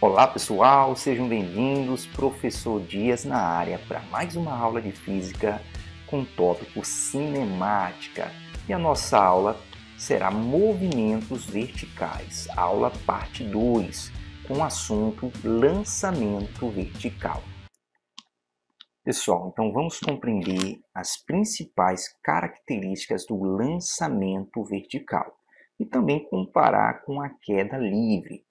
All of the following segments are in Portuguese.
Olá pessoal, sejam bem-vindos, professor Dias na área para mais uma aula de física com o tópico cinemática. E a nossa aula será movimentos verticais, aula parte 2, com o assunto lançamento vertical. Pessoal, então vamos compreender as principais características do lançamento vertical e também comparar com a queda livre.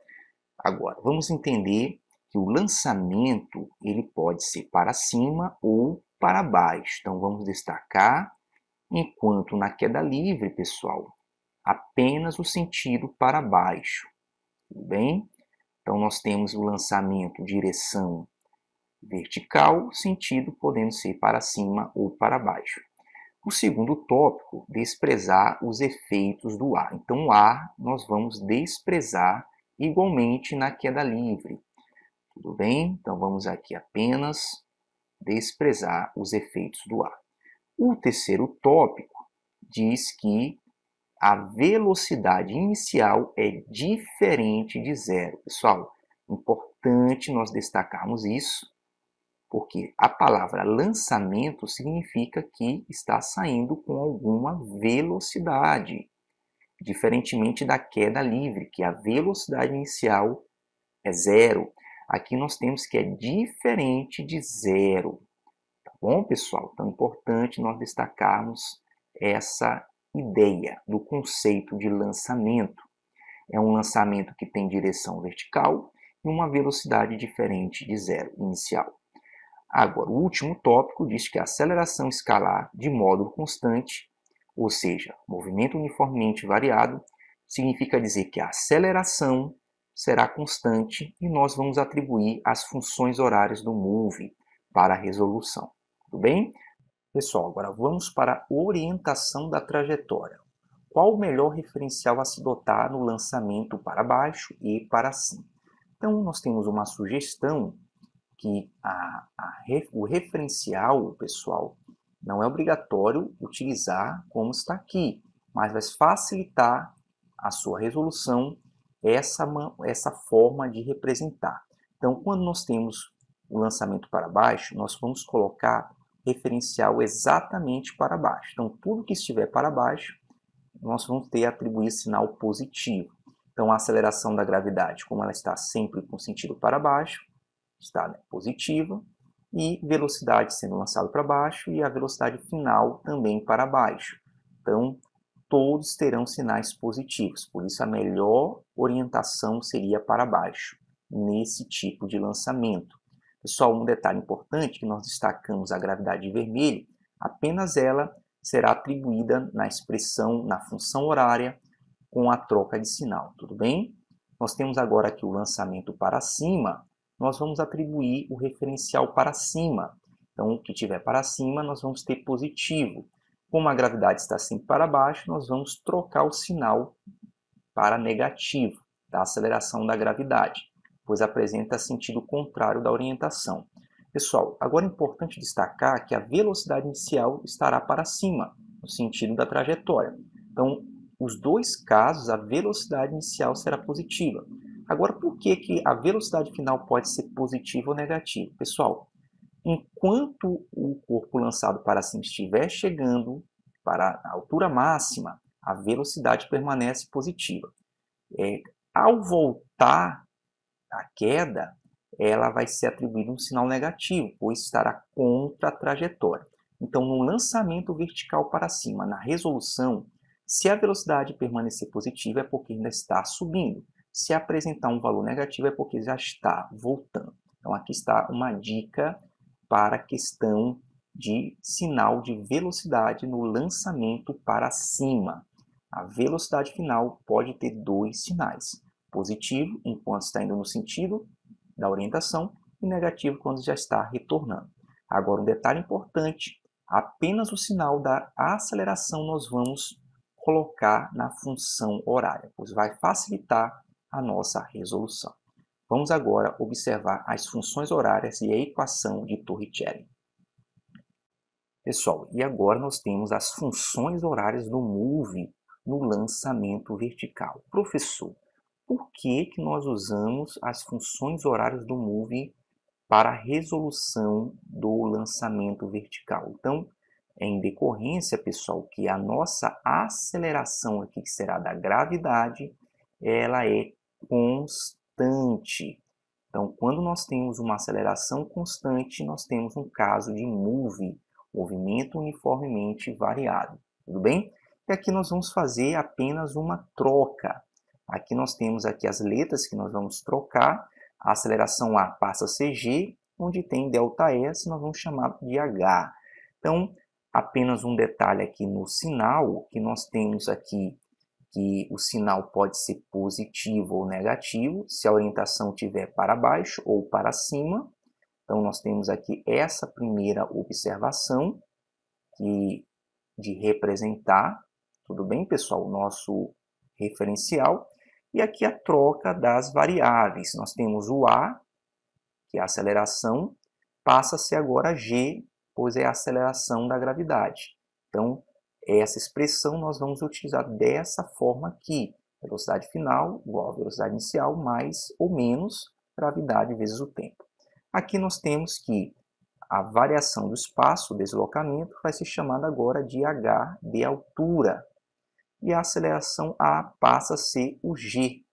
Agora, vamos entender que o lançamento ele pode ser para cima ou para baixo. Então, vamos destacar, enquanto na queda livre, pessoal, apenas o sentido para baixo. Tudo bem? Então, nós temos o lançamento direção vertical, sentido podendo ser para cima ou para baixo. O segundo tópico, desprezar os efeitos do ar. Então, o ar nós vamos desprezar igualmente na queda livre. Tudo bem? Então vamos aqui apenas desprezar os efeitos do ar. O terceiro tópico diz que a velocidade inicial é diferente de zero. Pessoal, importante nós destacarmos isso, porque a palavra lançamento significa que está saindo com alguma velocidade. Diferentemente da queda livre, que a velocidade inicial é zero. Aqui nós temos que é diferente de zero. Tá bom, pessoal? Então é importante nós destacarmos essa ideia do conceito de lançamento. É um lançamento que tem direção vertical e uma velocidade diferente de zero inicial. Agora, o último tópico diz que a aceleração escalar de módulo constante, ou seja, movimento uniformemente variado, significa dizer que a aceleração será constante e nós vamos atribuir as funções horárias do move para a resolução. Tudo bem? Pessoal, agora vamos para a orientação da trajetória. Qual o melhor referencial a se adotar no lançamento para baixo e para cima? Então, nós temos uma sugestão que o referencial, pessoal, não é obrigatório utilizar como está aqui, mas vai facilitar a sua resolução essa forma de representar. Então, quando nós temos o lançamento para baixo, nós vamos colocar referencial exatamente para baixo. Então, tudo que estiver para baixo, nós vamos ter atribuir sinal positivo. Então, a aceleração da gravidade, como ela está sempre com sentido para baixo, está positiva, e velocidade sendo lançado para baixo e a velocidade final também para baixo. Então, todos terão sinais positivos, por isso a melhor orientação seria para baixo, nesse tipo de lançamento. Pessoal, um detalhe importante que nós destacamos a gravidade vermelha, apenas ela será atribuída na expressão, na função horária, com a troca de sinal, tudo bem? Nós temos agora aqui o lançamento para cima, nós vamos atribuir o referencial para cima. Então, o que tiver para cima, nós vamos ter positivo. Como a gravidade está sempre para baixo, nós vamos trocar o sinal para negativo, da aceleração da gravidade, pois apresenta sentido contrário da orientação. Pessoal, agora é importante destacar que a velocidade inicial estará para cima, no sentido da trajetória. Então, os dois casos, a velocidade inicial será positiva. Agora, por que a velocidade final pode ser positiva ou negativa? Pessoal, enquanto o corpo lançado para cima estiver chegando para a altura máxima, a velocidade permanece positiva. Ao voltar a queda, ela vai ser atribuída um sinal negativo, pois estará contra a trajetória. Então, no lançamento vertical para cima, na resolução, se a velocidade permanecer positiva, é porque ainda está subindo. Se apresentar um valor negativo, é porque já está voltando. Então, aqui está uma dica para a questão de sinal de velocidade no lançamento para cima. A velocidade final pode ter dois sinais. Positivo, enquanto está indo no sentido da orientação, e negativo, quando já está retornando. Agora, um detalhe importante, apenas o sinal da aceleração nós vamos colocar na função horária, pois vai facilitar a nossa resolução. Vamos agora observar as funções horárias e a equação de Torricelli. Pessoal, e agora nós temos as funções horárias do move no lançamento vertical. Professor, por que que nós usamos as funções horárias do Move para a resolução do lançamento vertical? Então, é em decorrência, pessoal, que a nossa aceleração aqui, que será da gravidade, ela é constante. Então, quando nós temos uma aceleração constante, nós temos um caso de MOVE, movimento uniformemente variado. Tudo bem? E aqui nós vamos fazer apenas uma troca. Aqui nós temos aqui as letras que nós vamos trocar. A aceleração A passa a ser G, onde tem ΔS, nós vamos chamar de H. Então, apenas um detalhe aqui no sinal, que nós temos aqui que o sinal pode ser positivo ou negativo, se a orientação estiver para baixo ou para cima. Então, nós temos aqui essa primeira observação de representar, tudo bem, pessoal? O nosso referencial. E aqui a troca das variáveis. Nós temos o A, que é a aceleração, passa a ser agora G, pois é a aceleração da gravidade. Então, essa expressão nós vamos utilizar dessa forma aqui. Velocidade final igual a velocidade inicial mais ou menos gravidade vezes o tempo. Aqui nós temos que a variação do espaço, o deslocamento, vai ser chamada agora de h de altura. E a aceleração A passa a ser o g.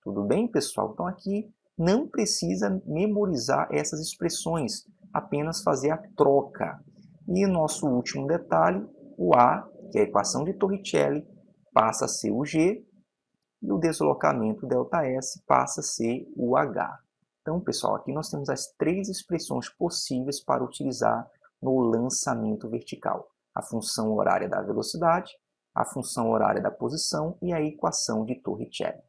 Tudo bem, pessoal? Então aqui não precisa memorizar essas expressões, apenas fazer a troca. E nosso último detalhe, o A, que é a equação de Torricelli, passa a ser o G, e o deslocamento ΔS passa a ser o H. Então, pessoal, aqui nós temos as três expressões possíveis para utilizar no lançamento vertical. A função horária da velocidade, a função horária da posição e a equação de Torricelli.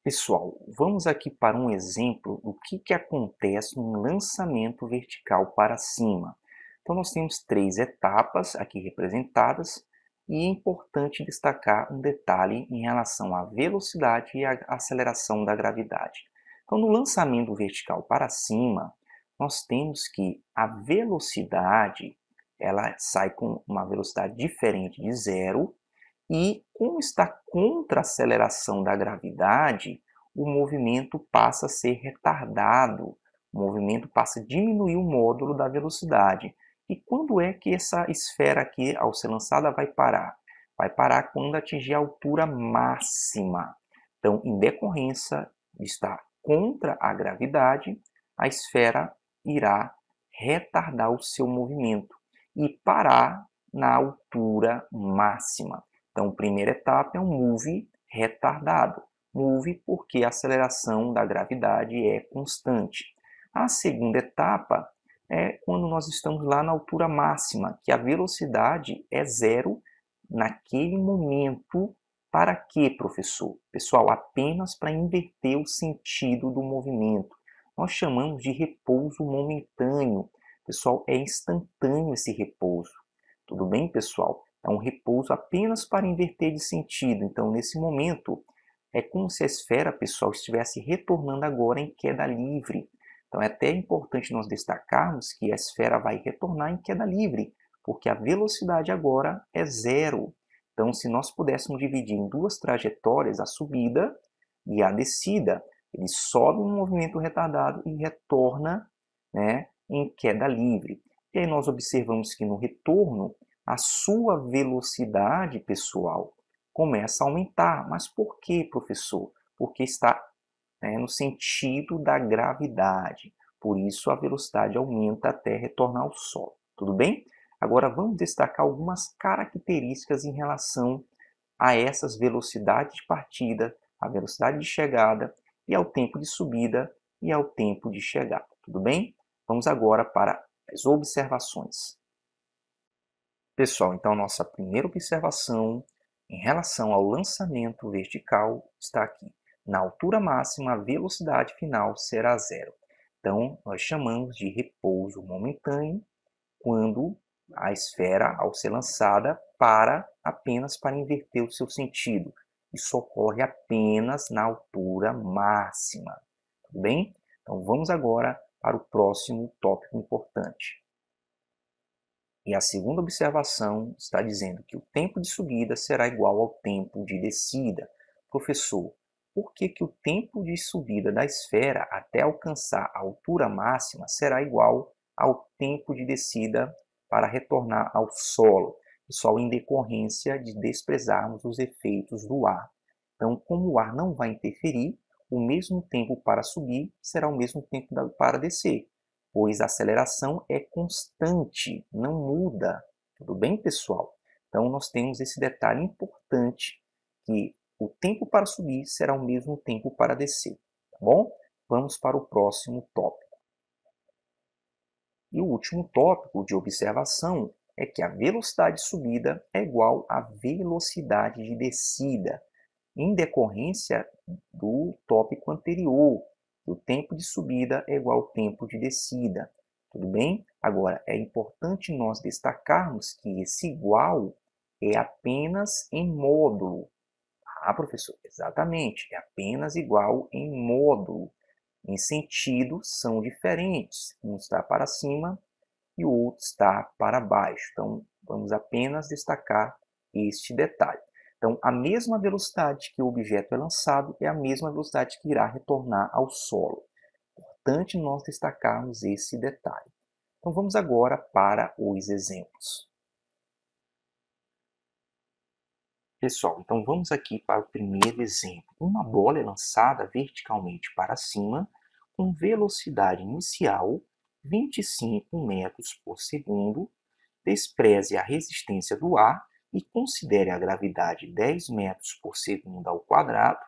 Pessoal, vamos aqui para um exemplo do que acontece no lançamento vertical para cima. Então, nós temos três etapas aqui representadas e é importante destacar um detalhe em relação à velocidade e à aceleração da gravidade. Então, no lançamento vertical para cima, nós temos que a velocidade ela sai com uma velocidade diferente de zero e, como está contra a aceleração da gravidade, o movimento passa a ser retardado, o movimento passa a diminuir o módulo da velocidade. E quando é que essa esfera aqui, ao ser lançada, vai parar? Vai parar quando atingir a altura máxima. Então, em decorrência de estar contra a gravidade, a esfera irá retardar o seu movimento e parar na altura máxima. Então, a primeira etapa é um move retardado. Move porque a aceleração da gravidade é constante. A segunda etapa é quando nós estamos lá na altura máxima, que a velocidade é zero naquele momento. Para quê, professor? Pessoal, apenas para inverter o sentido do movimento. Nós chamamos de repouso momentâneo. Pessoal, é instantâneo esse repouso. Tudo bem, pessoal? É um repouso apenas para inverter de sentido. Então, nesse momento, é como se a esfera, pessoal, estivesse retornando agora em queda livre. Então, é até importante nós destacarmos que a esfera vai retornar em queda livre, porque a velocidade agora é zero. Então, se nós pudéssemos dividir em duas trajetórias, a subida e a descida, ele sobe um movimento retardado e retorna, né, em queda livre. E aí nós observamos que no retorno, a sua velocidade, pessoal, começa a aumentar. Mas por quê, professor? Porque está no sentido da gravidade. Por isso, a velocidade aumenta até retornar ao solo. Tudo bem? Agora, vamos destacar algumas características em relação a essas velocidades de partida, a velocidade de chegada e ao tempo de subida e ao tempo de chegada. Tudo bem? Vamos agora para as observações. Pessoal, então nossa primeira observação em relação ao lançamento vertical está aqui. Na altura máxima, a velocidade final será zero. Então, nós chamamos de repouso momentâneo quando a esfera, ao ser lançada, para apenas para inverter o seu sentido. Isso ocorre apenas na altura máxima. Tudo bem? Então, vamos agora para o próximo tópico importante. E a segunda observação está dizendo que o tempo de subida será igual ao tempo de descida. professor, por que que o tempo de subida da esfera até alcançar a altura máxima será igual ao tempo de descida para retornar ao solo? Pessoal, em decorrência de desprezarmos os efeitos do ar. Então, como o ar não vai interferir, o mesmo tempo para subir será o mesmo tempo para descer, pois a aceleração é constante, não muda. Tudo bem, pessoal? Então, nós temos esse detalhe importante, que o tempo para subir será o mesmo tempo para descer, tá bom? Vamos para o próximo tópico. E o último tópico de observação é que a velocidade de subida é igual à velocidade de descida, em decorrência do tópico anterior. O tempo de subida é igual ao tempo de descida. Tudo bem? Agora, é importante nós destacarmos que esse igual é apenas em módulo. Ah, professor, exatamente, é apenas igual em módulo. Em sentido, são diferentes. Um está para cima e o outro está para baixo. Então, vamos apenas destacar este detalhe. Então, a mesma velocidade que o objeto é lançado é a mesma velocidade que irá retornar ao solo. Importante nós destacarmos esse detalhe. Então, vamos agora para os exemplos. Pessoal, então vamos aqui para o primeiro exemplo. Uma bola é lançada verticalmente para cima com velocidade inicial 25 metros por segundo, despreze a resistência do ar e considere a gravidade 10 metros por segundo ao quadrado,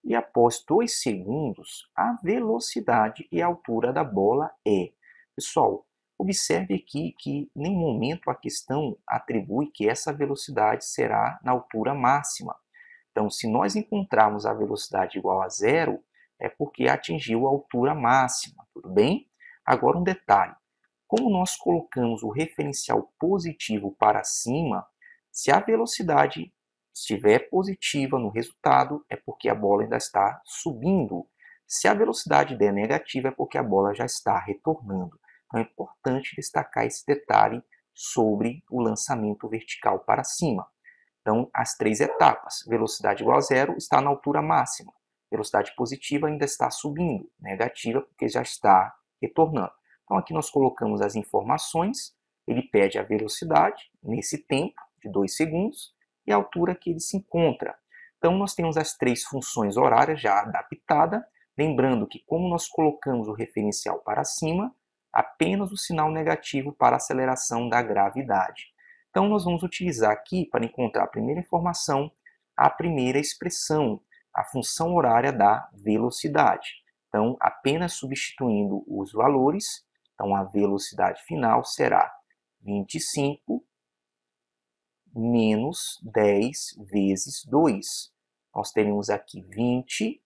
e após 2 segundos, a velocidade e a altura da bola é. Pessoal, observe aqui que em nenhum momento a questão atribui que essa velocidade será na altura máxima. Então, se nós encontrarmos a velocidade igual a zero, é porque atingiu a altura máxima, tudo bem? Agora um detalhe, como nós colocamos o referencial positivo para cima, se a velocidade estiver positiva no resultado, é porque a bola ainda está subindo. Se a velocidade der negativa, é porque a bola já está retornando. Então é importante destacar esse detalhe sobre o lançamento vertical para cima. Então, as 3 etapas, velocidade igual a zero está na altura máxima, velocidade positiva ainda está subindo, negativa porque já está retornando. Então, aqui nós colocamos as informações, ele pede a velocidade nesse tempo de 2 segundos e a altura que ele se encontra. Então, nós temos as 3 funções horárias já adaptadas, lembrando que como nós colocamos o referencial para cima, apenas o sinal negativo para a aceleração da gravidade. Então, nós vamos utilizar aqui, para encontrar a primeira informação, a primeira expressão, a função horária da velocidade. Então, apenas substituindo os valores, então a velocidade final será 25 menos 10 vezes 2. Nós teremos aqui 20,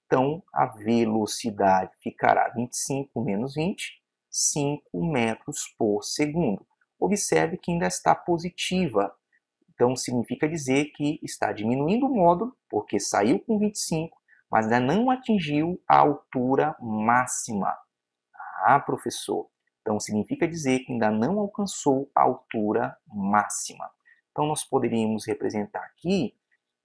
então a velocidade ficará 25 menos 20, 5 metros por segundo. Observe que ainda está positiva, então significa dizer que está diminuindo o módulo, porque saiu com 25, mas ainda não atingiu a altura máxima. Ah, professor, então significa dizer que ainda não alcançou a altura máxima. Então nós poderíamos representar aqui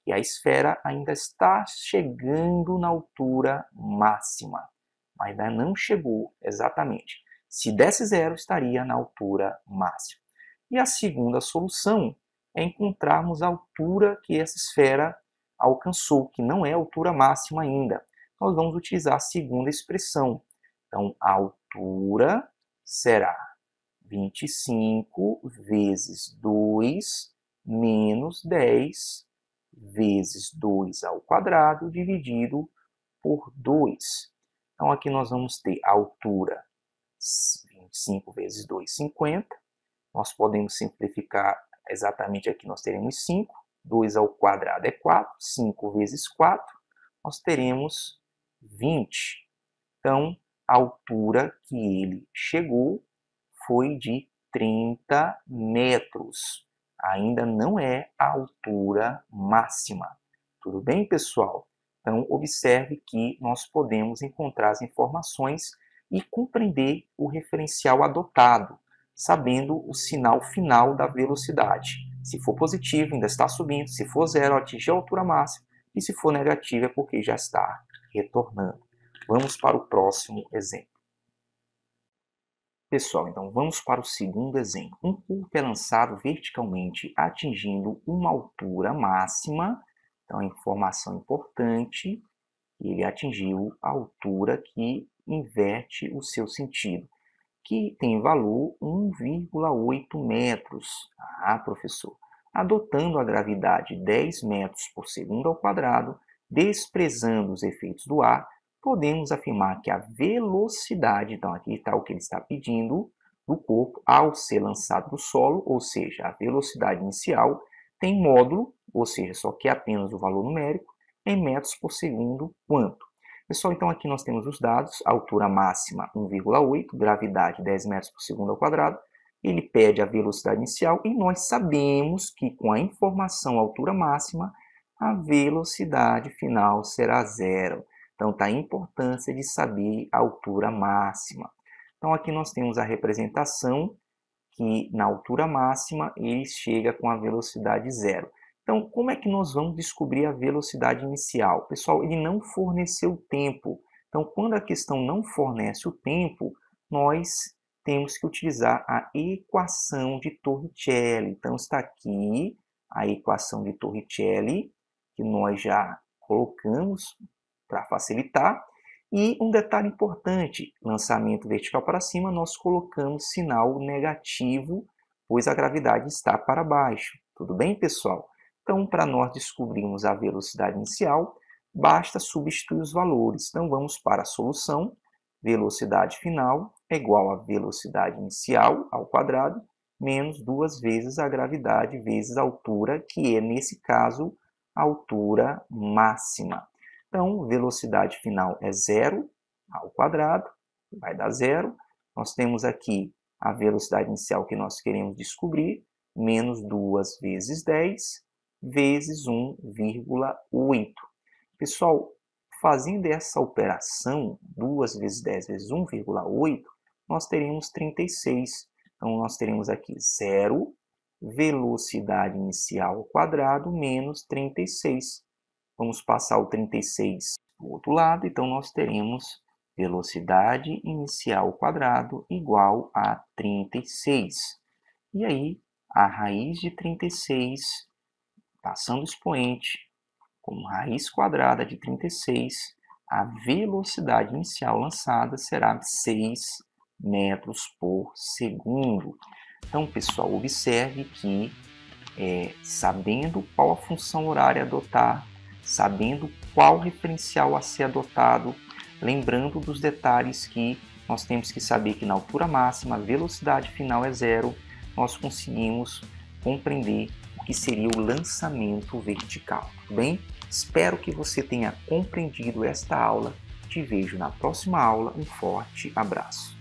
que a esfera ainda está chegando na altura máxima, mas ainda não chegou exatamente. Se desse zero, estaria na altura máxima. E a segunda solução é encontrarmos a altura que essa esfera alcançou, que não é a altura máxima ainda. Nós vamos utilizar a segunda expressão. Então, a altura será 25 vezes 2 menos 10 vezes 2 ao quadrado dividido por 2. Então, aqui nós vamos ter a altura 25 vezes 2, 50. Nós podemos simplificar exatamente aqui, nós teremos 5. 2 ao quadrado é 4. 5 vezes 4, nós teremos 20. Então, a altura que ele chegou foi de 30 metros. Ainda não é a altura máxima. Tudo bem, pessoal? Então, observe que nós podemos encontrar as informações e compreender o referencial adotado, sabendo o sinal final da velocidade. Se for positivo, ainda está subindo. Se for zero, atingiu a altura máxima. e se for negativo é porque já está retornando. Vamos para o próximo exemplo. Pessoal, então vamos para o segundo exemplo. Um corpo é lançado verticalmente atingindo uma altura máxima. Então, a informação importante, ele atingiu a altura que inverte o seu sentido, que tem valor 1,8 metros. Ah, professor, adotando a gravidade 10 metros por segundo ao quadrado, desprezando os efeitos do ar, podemos afirmar que a velocidade, então aqui está o que ele está pedindo, do corpo ao ser lançado do solo, ou seja, a velocidade inicial, tem módulo, ou seja, só que é apenas o valor numérico, em metros por segundo, quanto? Pessoal, então aqui nós temos os dados, altura máxima 1,8, gravidade 10 metros por segundo ao quadrado, ele pede a velocidade inicial e nós sabemos que com a informação altura máxima, a velocidade final será zero. Então está a importância de saber a altura máxima. Então aqui nós temos a representação que na altura máxima ele chega com a velocidade zero. Então, como é que nós vamos descobrir a velocidade inicial? Pessoal, ele não forneceu tempo. Então, quando a questão não fornece o tempo, nós temos que utilizar a equação de Torricelli. Então, está aqui a equação de Torricelli, que nós já colocamos para facilitar. E um detalhe importante, lançamento vertical para cima, nós colocamos sinal negativo, pois a gravidade está para baixo. Tudo bem, pessoal? Então, para nós descobrirmos a velocidade inicial, basta substituir os valores. Então, vamos para a solução. Velocidade final é igual a velocidade inicial ao quadrado, menos 2 vezes a gravidade vezes a altura, que é, nesse caso, a altura máxima. Então, velocidade final é zero ao quadrado, vai dar zero. Nós temos aqui a velocidade inicial que nós queremos descobrir, menos 2 vezes 10, vezes 1,8. Pessoal, fazendo essa operação, 2 vezes 10 vezes 1,8, nós teremos 36. Então, nós teremos aqui zero, velocidade inicial ao quadrado, menos 36. Vamos passar o 36 para o outro lado, então nós teremos velocidade inicial ao quadrado igual a 36. E aí, a raiz de 36, passando o expoente, como raiz quadrada de 36, a velocidade inicial lançada será 6 metros por segundo. Então, pessoal, observe que, sabendo qual a função horária adotar, sabendo qual referencial a ser adotado, lembrando dos detalhes que nós temos que saber que na altura máxima a velocidade final é zero, nós conseguimos compreender o que seria o lançamento vertical. Tudo bem? Espero que você tenha compreendido esta aula. Te vejo na próxima aula. Um forte abraço.